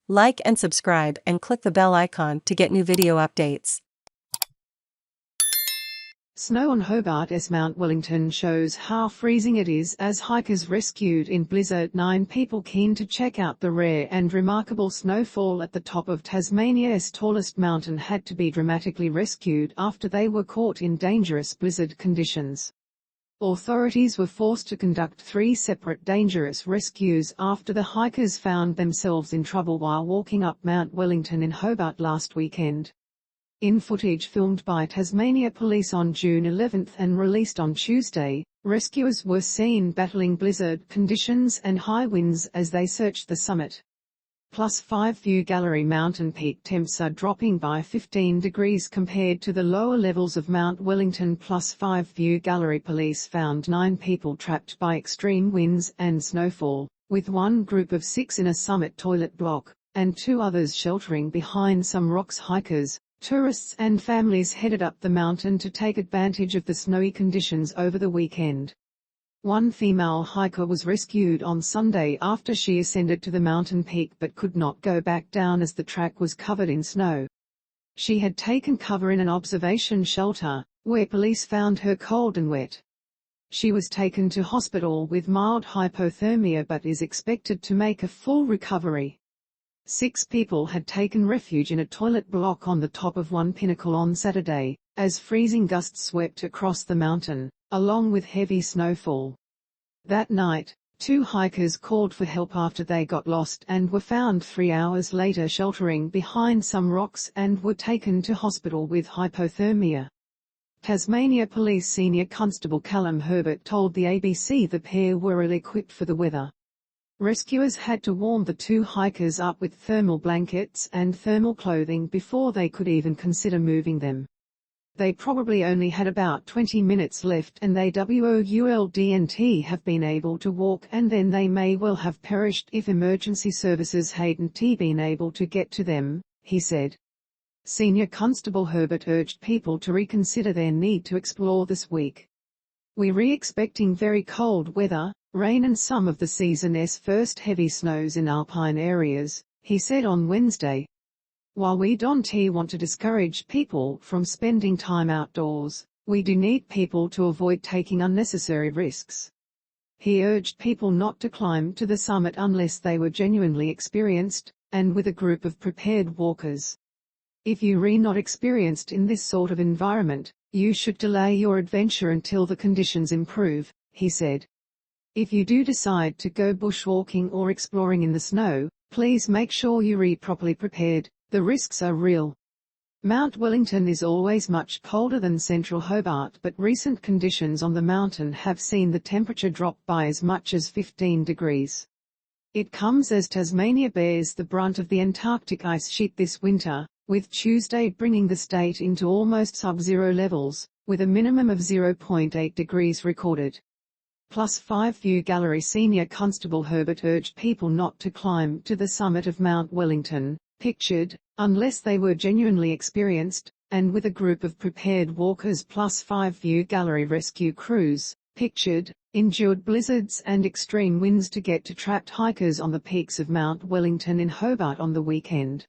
Like and subscribe and click the bell icon to get new video updates. Snow on Hobart'S Mount Wellington shows how freezing it is as hikers rescued in blizzard. 9 people keen to check out the rare and remarkable snowfall at the top of Tasmania's tallest mountain had to be dramatically rescued after they were caught in dangerous blizzard conditions. Authorities were forced to conduct 3 separate dangerous rescues after the hikers found themselves in trouble while walking up Mount Wellington in Hobart last weekend. In footage filmed by Tasmania Police on June 11 and released on Tuesday, rescuers were seen battling blizzard conditions and high winds as they searched the summit. +5 View Gallery mountain peak temps are dropping by 15 degrees compared to the lower levels of Mount Wellington. +5 View Gallery police found 9 people trapped by extreme winds and snowfall, with one group of 6 in a summit toilet block, and 2 others sheltering behind some rocks. Hikers, tourists and families headed up the mountain to take advantage of the snowy conditions over the weekend. One female hiker was rescued on Sunday after she ascended to the mountain peak but could not go back down as the track was covered in snow. She had taken cover in an observation shelter, where police found her cold and wet. She was taken to hospital with mild hypothermia but is expected to make a full recovery. 6 people had taken refuge in a toilet block on the top of one pinnacle on Saturday, as freezing gusts swept across the mountain, along with heavy snowfall. That night, 2 hikers called for help after they got lost and were found 3 hours later sheltering behind some rocks and were taken to hospital with hypothermia. Tasmania Police Senior Constable Callum Herbert told the ABC the pair were ill-equipped for the weather. Rescuers had to warm the 2 hikers up with thermal blankets and thermal clothing before they could even consider moving them. They probably only had about 20 minutes left and they wouldn't have been able to walk, and then they may well have perished if emergency services hadn't been able to get to them, he said. Senior Constable Herbert urged people to reconsider their need to explore this week. "We're expecting very cold weather, rain and some of the season's first heavy snows in alpine areas," he said on Wednesday. "While we don't want to discourage people from spending time outdoors, we do need people to avoid taking unnecessary risks." He urged people not to climb to the summit unless they were genuinely experienced, and with a group of prepared walkers. "If you're not experienced in this sort of environment, you should delay your adventure until the conditions improve," he said. "If you do decide to go bushwalking or exploring in the snow, please make sure you're properly prepared. The risks are real." Mount Wellington is always much colder than central Hobart, but recent conditions on the mountain have seen the temperature drop by as much as 15 degrees. It comes as Tasmania bears the brunt of the Antarctic ice sheet this winter, with Tuesday bringing the state into almost sub-zero levels, with a minimum of 0.8 degrees recorded. +5 View Gallery Senior Constable Herbert urged people not to climb to the summit of Mount Wellington, pictured, unless they were genuinely experienced, and with a group of prepared walkers. +5 View Gallery rescue crews, pictured, endured blizzards and extreme winds to get to trapped hikers on the peaks of Mount Wellington in Hobart on the weekend.